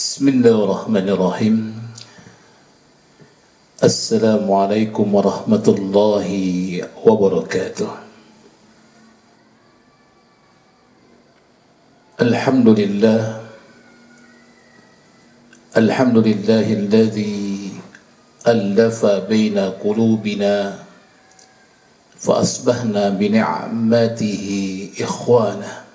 Bismillahirrahmanirrahim. Assalamualaikum warahmatullahi wabarakatuh. Alhamdulillahilladzi allafa baina qulubina fa asbahna bi ni'matihi ikhwana.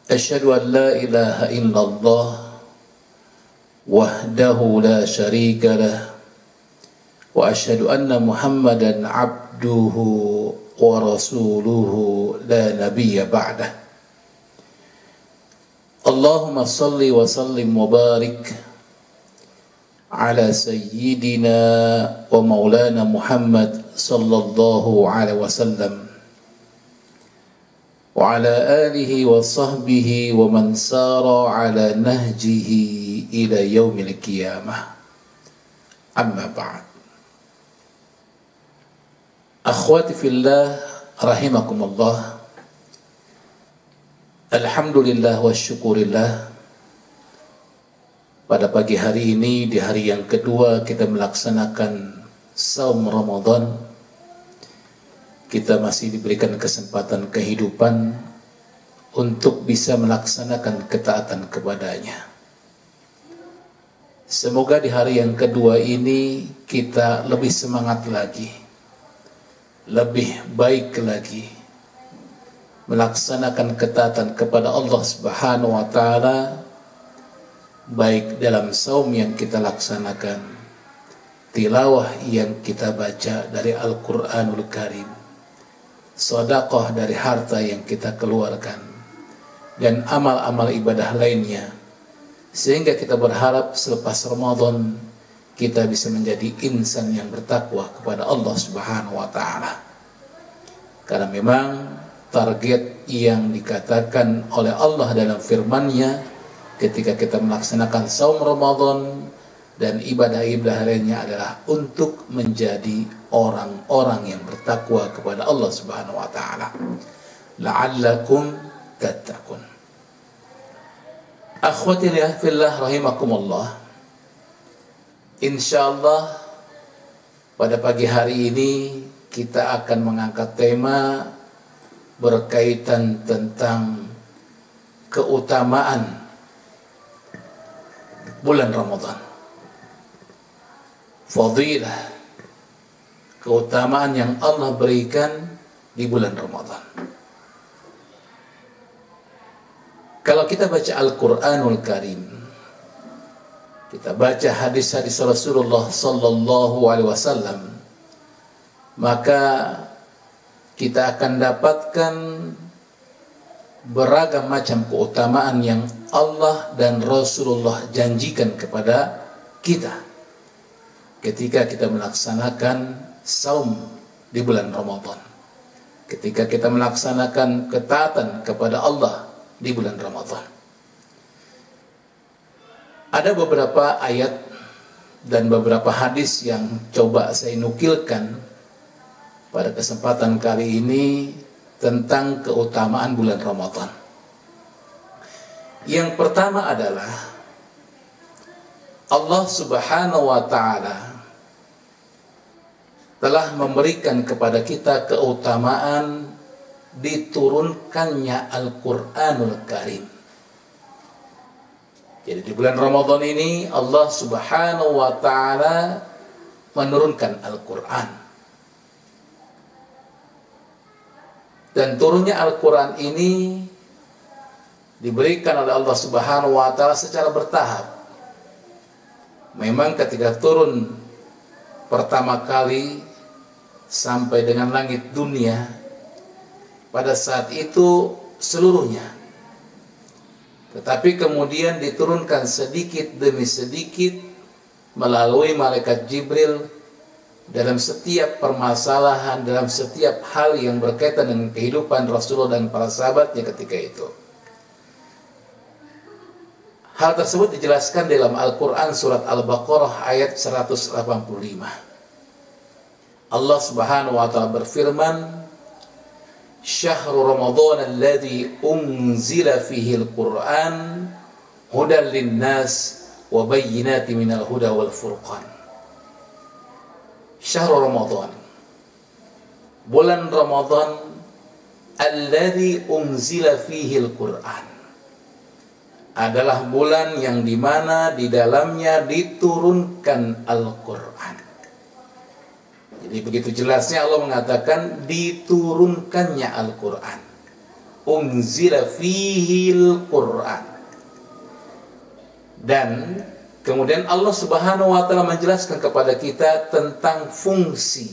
Asyhadu an la ilaha illallah wahdahu la syarika lah wa asyhadu anna Muhammadan abduhu wa rasuluhu la nabiyya ba'dah. Allahumma salli wa sallim wa barik ala sayyidina wa maulana Muhammad sallallahu alaihi wasallam wa ala alihi wa sahbihi wa man sara ala nahjihi ila yaumil qiyamah. Amma ba'd. Akhwati fillah rahimakumullah. Alhamdulillah wa syukurillah. Pada pagi hari ini, di hari yang kedua kita melaksanakan saum Ramadan, kita masih diberikan kesempatan kehidupan untuk bisa melaksanakan ketaatan kepadanya. Semoga di hari yang kedua ini kita lebih semangat lagi, lebih baik lagi melaksanakan ketaatan kepada Allah Subhanahu wa Ta'ala, baik dalam saum yang kita laksanakan, tilawah yang kita baca dari Al-Quranul Karim, sedekah dari harta yang kita keluarkan, dan amal-amal ibadah lainnya, sehingga kita berharap selepas Ramadan kita bisa menjadi insan yang bertakwa kepada Allah Subhanahu wa Ta'ala. Karena memang target yang dikatakan oleh Allah dalam firman-Nya ketika kita melaksanakan saum Ramadan dan ibadah-ibadah lainnya adalah untuk menjadi orang-orang yang bertakwa kepada Allah Subhanahu wa Ta'ala. La'allakum tattaqun. Akhwati fillah rahimakumullah. Insyaallah pada pagi hari ini kita akan mengangkat tema berkaitan tentang keutamaan bulan Ramadan. Fadilah, keutamaan yang Allah berikan di bulan Ramadan. Kalau kita baca Al-Quranul Karim, kita baca hadis-hadis Rasulullah sallallahu alaihi wasallam, maka kita akan dapatkan beragam macam keutamaan yang Allah dan Rasulullah janjikan kepada kita ketika kita melaksanakan saum di bulan Ramadan, ketika kita melaksanakan ketaatan kepada Allah di bulan Ramadan. Ada beberapa ayat dan beberapa hadis yang coba saya nukilkan pada kesempatan kali ini tentang keutamaan bulan Ramadan. Yang pertama adalah Allah Subhanahu wa Ta'ala telah memberikan kepada kita keutamaan diturunkannya Al-Quranul Karim. Jadi di bulan Ramadan ini Allah Subhanahu wa Ta'ala menurunkan Al-Quran. Dan turunnya Al-Quran ini diberikan oleh Allah Subhanahu wa Ta'ala secara bertahap. Memang ketika turun pertama kali sampai dengan langit dunia, pada saat itu seluruhnya. Tetapi kemudian diturunkan sedikit demi sedikit melalui malaikat Jibril dalam setiap permasalahan, dalam setiap hal yang berkaitan dengan kehidupan Rasulullah dan para sahabatnya ketika itu. Hal tersebut dijelaskan dalam Al-Quran surat Al-Baqarah ayat 185. Allah Subhanahu wa Ta'ala berfirman, Syahrul Ramadan alladhi unzila fihi al-Quran hudal linnas wa bayyinati minal huda wal furqan. Syahrul Ramadan, bulan Ramadan, alladzi unzila fihi al-Qur'an, adalah bulan yang dimana di dalamnya diturunkan Al-Quran. Jadi begitu jelasnya Allah mengatakan diturunkannya Al-Quran. Unzila fihil Quran. Dan kemudian Allah Subhanahu wa taala menjelaskan kepada kita tentang fungsi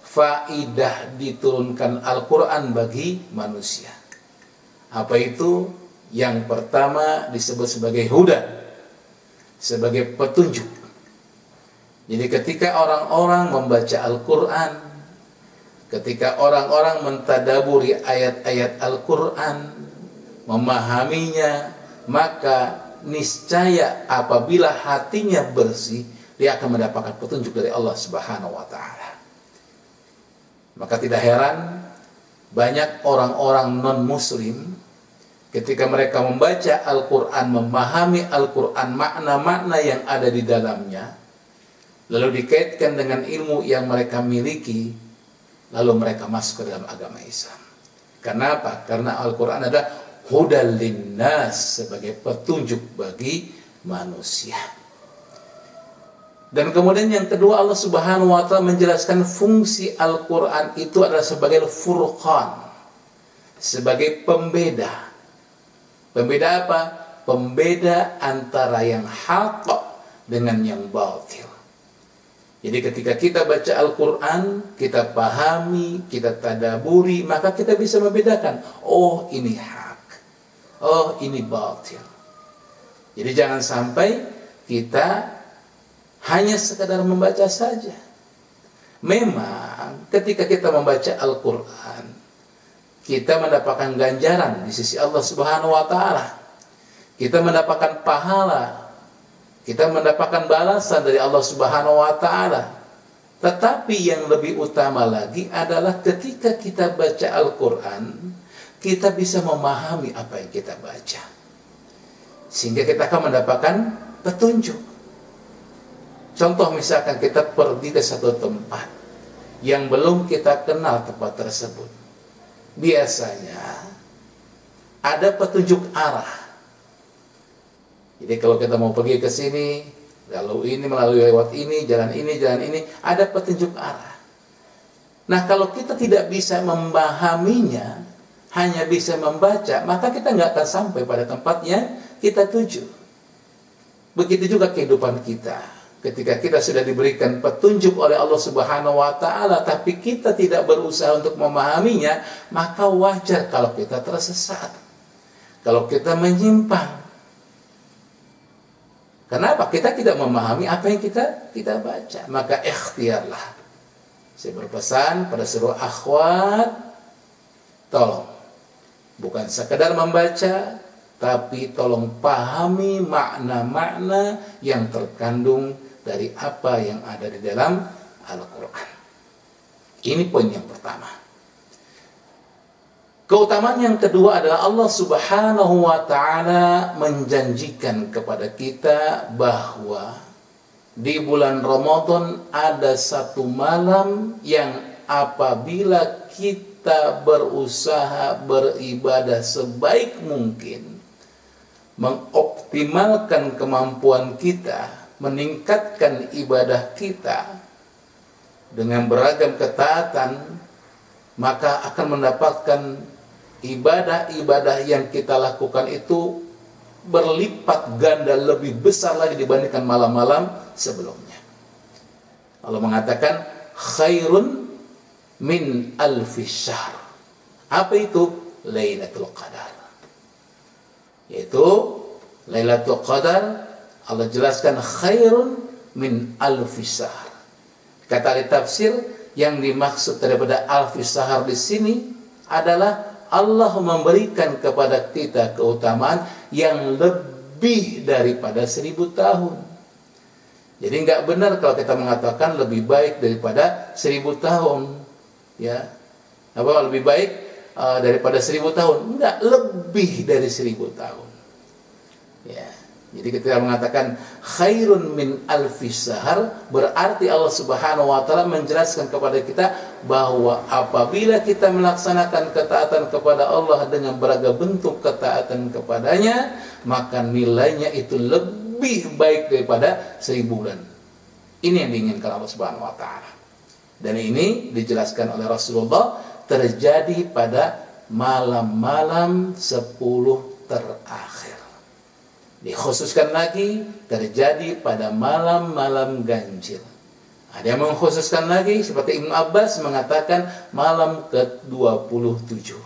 faidah diturunkan Al-Quran bagi manusia. Apa itu? Yang pertama disebut sebagai huda, sebagai petunjuk. Jadi ketika orang-orang membaca Al-Quran, ketika orang-orang mentadaburi ayat-ayat Al-Quran, memahaminya, maka niscaya apabila hatinya bersih, dia akan mendapatkan petunjuk dari Allah Subhanahu wa taala. Maka tidak heran banyak orang-orang non-muslim ketika mereka membaca Al-Quran, memahami Al-Quran, makna-makna yang ada di dalamnya, lalu dikaitkan dengan ilmu yang mereka miliki, lalu mereka masuk ke dalam agama Islam. Kenapa? Karena Al-Quran ada hudal linnas, sebagai petunjuk bagi manusia. Dan kemudian yang kedua, Allah Subhanahu wa taala menjelaskan fungsi Al-Quran itu adalah sebagai furqan, sebagai pembeda. Pembeda apa? Pembeda antara yang haq dengan yang batil. Jadi ketika kita baca Al-Quran, kita pahami, kita tadaburi, maka kita bisa membedakan, oh ini hak, oh ini batil. Jadi jangan sampai kita hanya sekadar membaca saja. Memang ketika kita membaca Al-Quran, kita mendapatkan ganjaran di sisi Allah Subhanahu wa taala. Kita mendapatkan pahala. Kita mendapatkan balasan dari Allah Subhanahu wa taala. Tetapi yang lebih utama lagi adalah ketika kita baca Al-Quran, kita bisa memahami apa yang kita baca, sehingga kita akan mendapatkan petunjuk. Contoh misalkan kita pergi ke satu tempat yang belum kita kenal tempat tersebut. Biasanya ada petunjuk arah. Jadi kalau kita mau pergi ke sini, lalu ini melalui lewat ini, jalan ini, ada petunjuk arah. Nah, kalau kita tidak bisa memahaminya, hanya bisa membaca, maka kita nggak akan sampai pada tempat yang kita tuju. Begitu juga kehidupan kita. Ketika kita sudah diberikan petunjuk oleh Allah Subhanahu wa taala, tapi kita tidak berusaha untuk memahaminya, maka wajar kalau kita tersesat, kalau kita menyimpang. Kenapa? Kita tidak memahami apa yang kita baca. Maka ikhtiarlah. Saya berpesan pada seluruh akhwat, tolong bukan sekadar membaca, tapi tolong pahami makna-makna yang terkandung dari apa yang ada di dalam Al-Quran. Ini poin yang pertama. Keutamaan yang kedua adalah Allah Subhanahu wa ta'ala menjanjikan kepada kita bahwa di bulan Ramadan ada satu malam yang apabila kita berusaha beribadah sebaik mungkin, mengoptimalkan kemampuan kita, meningkatkan ibadah kita dengan beragam ketaatan, maka akan mendapatkan ibadah-ibadah yang kita lakukan itu berlipat ganda lebih besar lagi dibandingkan malam-malam sebelumnya. Allah mengatakan khairun min alfi syahr. Apa itu? Lailatul Qadar. Yaitu Lailatul Qadar, Allah jelaskan khairun min alfi syahr. Kata ahli tafsir, yang dimaksud daripada alfi syahr di sini adalah Allah memberikan kepada kita keutamaan yang lebih daripada 1000 tahun. Jadi nggak benar kalau kita mengatakan lebih baik daripada 1000 tahun, ya. Apa lebih baik daripada 1000 tahun? Enggak, lebih dari 1000 tahun. Ya. Jadi ketika mengatakan khairun min alfis sahar, berarti Allah Subhanahu wa taala menjelaskan kepada kita bahwa apabila kita melaksanakan ketaatan kepada Allah dengan beragam bentuk ketaatan kepadanya, maka nilainya itu lebih baik daripada 1000 bulan. Ini yang diinginkan Allah Subhanahu wa taala. Dan ini dijelaskan oleh Rasulullah terjadi pada malam-malam 10 terakhir. Dikhususkan lagi terjadi pada malam-malam ganjil. Ada yang mengkhususkan lagi seperti Ibnu Abbas mengatakan malam ke-27.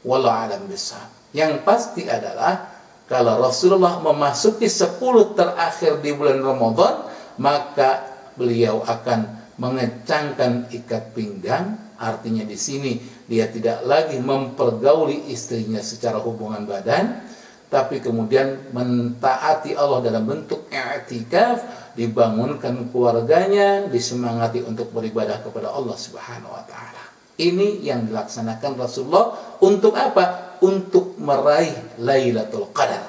Wallahu a'lam bishawab. Yang pasti adalah kalau Rasulullah memasuki 10 terakhir di bulan Ramadan, maka beliau akan mengencangkan ikat pinggang. Artinya di sini dia tidak lagi mempergauli istrinya secara hubungan badan, tapi kemudian mentaati Allah dalam bentuk i'tikaf, dibangunkan keluarganya, disemangati untuk beribadah kepada Allah Subhanahu wa taala. Ini yang dilaksanakan Rasulullah untuk apa? Untuk meraih Lailatul Qadar.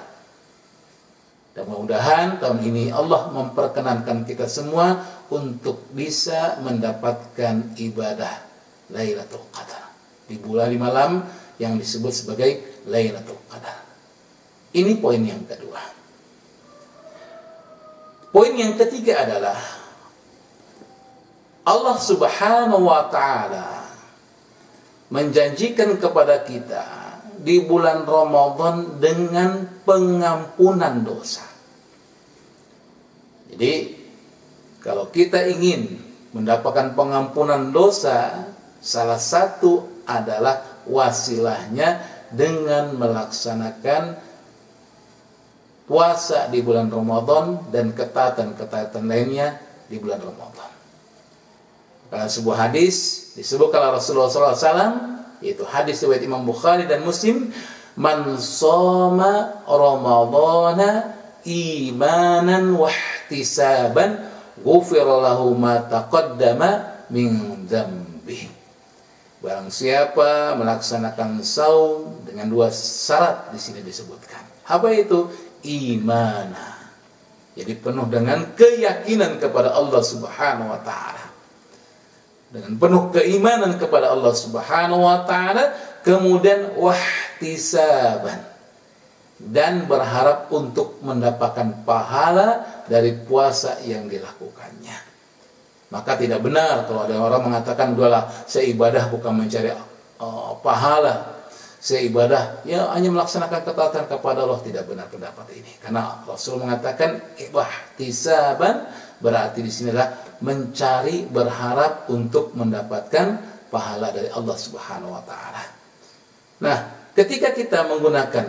Dan mudah-mudahan tahun ini Allah memperkenankan kita semua untuk bisa mendapatkan ibadah Lailatul Qadar di bulan malam yang disebut sebagai Lailatul Qadar. Ini poin yang kedua. Poin yang ketiga adalah Allah Subhanahu wa taala menjanjikan kepada kita di bulan Ramadan dengan pengampunan dosa. Jadi kalau kita ingin mendapatkan pengampunan dosa, salah satu adalah wasilahnya dengan melaksanakan puasa di bulan Ramadan dan ketaatan-ketaatan lainnya di bulan Ramadan. Dalam sebuah hadis disebutkan oleh Rasulullah SAW, yaitu hadis riwayat Imam Bukhari dan Muslim, man shoma Ramadhana imanan wa ihtisaban ghufira lahu ma taqaddama min dzambi. Barang siapa melaksanakan saum dengan 2 syarat di sini disebutkan. Apa itu? Imana. Jadi penuh dengan keyakinan kepada Allah Subhanahu wa taala. Dengan penuh keimanan kepada Allah Subhanahu wa taala, kemudian wahtisaban, dan berharap untuk mendapatkan pahala dari puasa yang dilakukannya. Maka tidak benar kalau ada orang mengatakan, "Udahlah, saya ibadah bukan mencari pahala. Saya ibadah ya hanya melaksanakan ketaatan kepada Allah." Tidak benar pendapat ini. Karena Rasul mengatakan wahtisaban, berarti di sini adalah mencari, berharap untuk mendapatkan pahala dari Allah Subhanahu wa taala. Nah, ketika kita menggunakan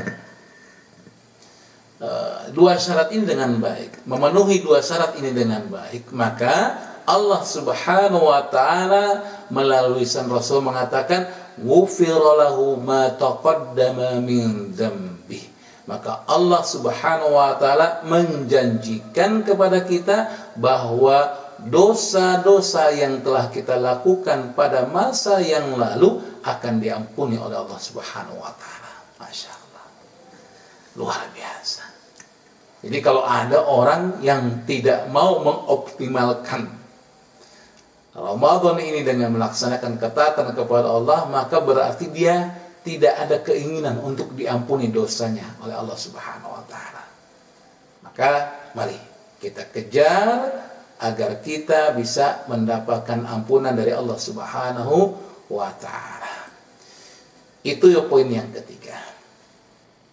2 syarat ini dengan baik, memenuhi 2 syarat ini dengan baik, maka Allah Subhanahu wa taala melalui lisan Rasul mengatakan ghufira lahu ma taqaddama min dzambi. Maka Allah Subhanahu wa taala menjanjikan kepada kita bahwa dosa-dosa yang telah kita lakukan pada masa yang lalu akan diampuni oleh Allah Subhanahu wa taala. Masya Allah, luar biasa. Jadi kalau ada orang yang tidak mau mengoptimalkan Ramadan ini dengan melaksanakan ketaatan kepada Allah, maka berarti dia tidak ada keinginan untuk diampuni dosanya oleh Allah Subhanahu wa taala. Maka mari kita kejar agar kita bisa mendapatkan ampunan dari Allah Subhanahu wa taala. Itu ya poin yang ketiga.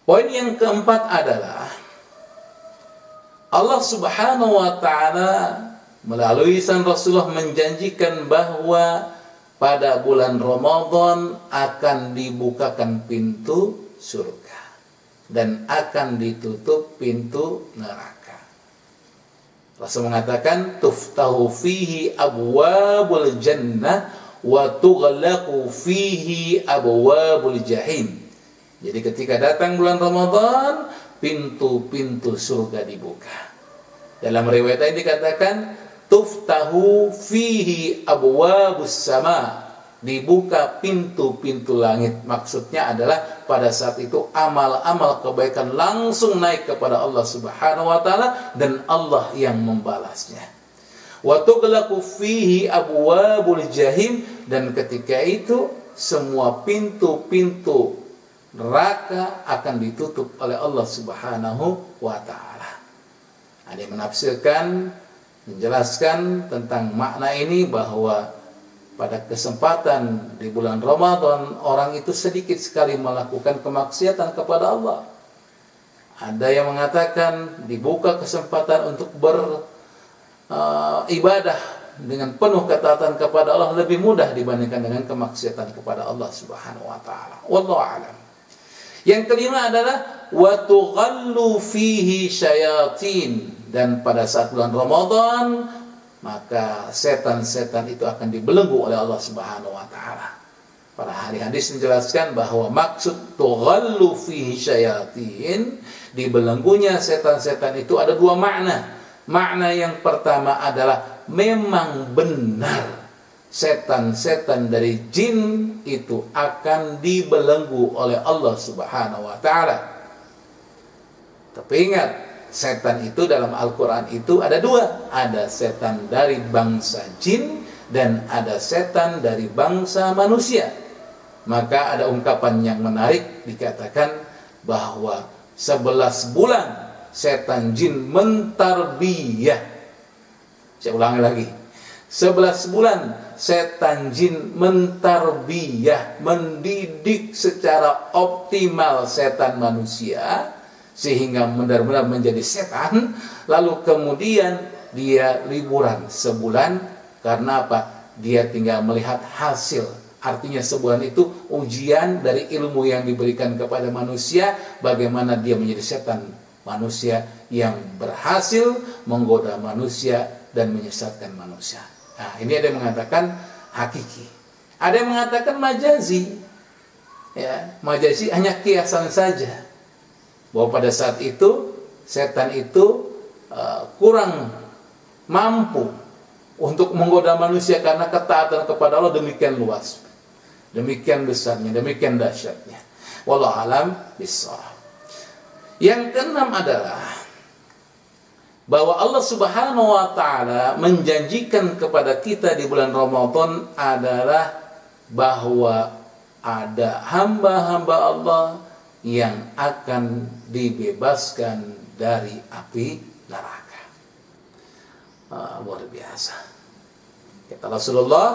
Poin yang keempat adalah Allah Subhanahu wa taala melalui lisan Rasulullah menjanjikan bahwa pada bulan Ramadan akan dibukakan pintu surga dan akan ditutup pintu neraka. Rasul mengatakan tuftahu fihi abwabul jannah wa tughlaqu fihi abwabul jahim. Jadi ketika datang bulan Ramadan, pintu-pintu surga dibuka. Dalam riwayat ini dikatakan tuftahu fihi abwabus sama dibuka pintu-pintu langit. Maksudnya adalah pada saat itu amal-amal kebaikan langsung naik kepada Allah Subhanahu wa taala dan Allah yang membalasnya. Wa tughlaqu fihi abwabul jahim, dan ketika itu semua pintu-pintu neraka akan ditutup oleh Allah Subhanahu wa taala. Ada yang menafsirkan, menjelaskan tentang makna ini bahwa pada kesempatan di bulan Ramadan orang itu sedikit sekali melakukan kemaksiatan kepada Allah. Ada yang mengatakan dibuka kesempatan untuk beribadah dengan penuh ketaatan kepada Allah lebih mudah dibandingkan dengan kemaksiatan kepada Allah Subhanahu wa taala. Wallahu a'lam. Yang kelima adalah wa tughallu fihi syayatin, dan pada saat bulan Ramadan maka setan-setan itu akan dibelenggu oleh Allah Subhanahu wa taala. Para ahli hadis menjelaskan bahwa maksud tughallu fihi syayatin, dibelenggunya setan-setan itu ada dua makna. Makna yang pertama adalah memang benar setan-setan dari jin itu akan dibelenggu oleh Allah Subhanahu wa taala. Tapi ingat, setan itu dalam Al-Quran itu ada dua. Ada setan dari bangsa jin dan ada setan dari bangsa manusia. Maka ada ungkapan yang menarik, dikatakan bahwa 11 bulan setan jin mentarbiyah. Saya ulangi lagi. 11 bulan setan jin mentarbiyah, mendidik secara optimal setan manusia sehingga benar-benar menjadi setan, lalu kemudian dia liburan sebulan. Karena apa? Dia tinggal melihat hasil. Artinya sebulan itu ujian dari ilmu yang diberikan kepada manusia, bagaimana dia menjadi setan manusia yang berhasil menggoda manusia dan menyesatkan manusia. Nah, ini ada yang mengatakan hakiki, ada yang mengatakan majazi. Ya, majazi hanya kiasan saja, bahwa pada saat itu setan itu kurang mampu untuk menggoda manusia karena ketaatan kepada Allah demikian luas, demikian besarnya, demikian dahsyatnya. Wallahu a'lam bishawab. Yang keenam adalah bahwa Allah Subhanahu wa taala menjanjikan kepada kita di bulan Ramadan adalah bahwa ada hamba-hamba Allah yang akan dibebaskan dari api neraka. Luar biasa. Kata Rasulullah,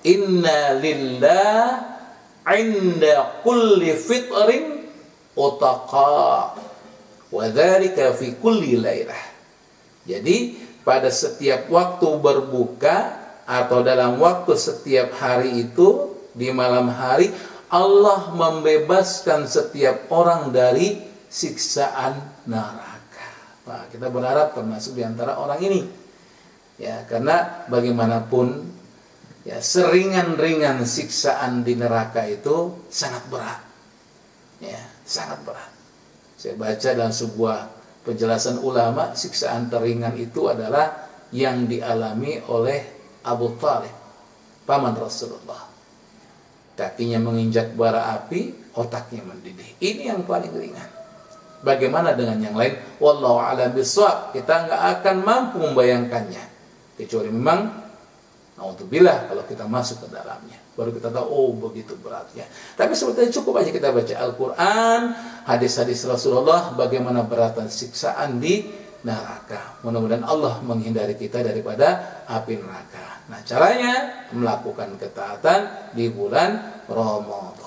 inna lillah inda kulli fitrin utaqa wa dzalika fi kulli lailah. Jadi pada setiap waktu berbuka atau dalam waktu setiap hari itu, di malam hari Allah membebaskan setiap orang dari siksaan neraka. Nah, kita berharap termasuk di antara orang ini. Ya, karena bagaimanapun ya, seringan-ringan siksaan di neraka itu sangat berat. Ya, sangat berat. Saya baca dalam sebuah penjelasan ulama, siksaan teringan itu adalah yang dialami oleh Abu Thalib, paman Rasulullah. Kakinya menginjak bara api, otaknya mendidih. Ini yang paling ringan. Bagaimana dengan yang lain? Wallahu a'lam bishawab. Kita nggak akan mampu membayangkannya, kecuali memang naudzubillah kalau kita masuk ke dalamnya, baru kita tahu oh begitu beratnya. Tapi sebetulnya cukup aja kita baca Al-Quran, hadis-hadis Rasulullah, bagaimana beratan siksaan di neraka. Mudah-mudahan Allah menghindari kita daripada api neraka. Nah, caranya melakukan ketaatan di bulan Ramadan.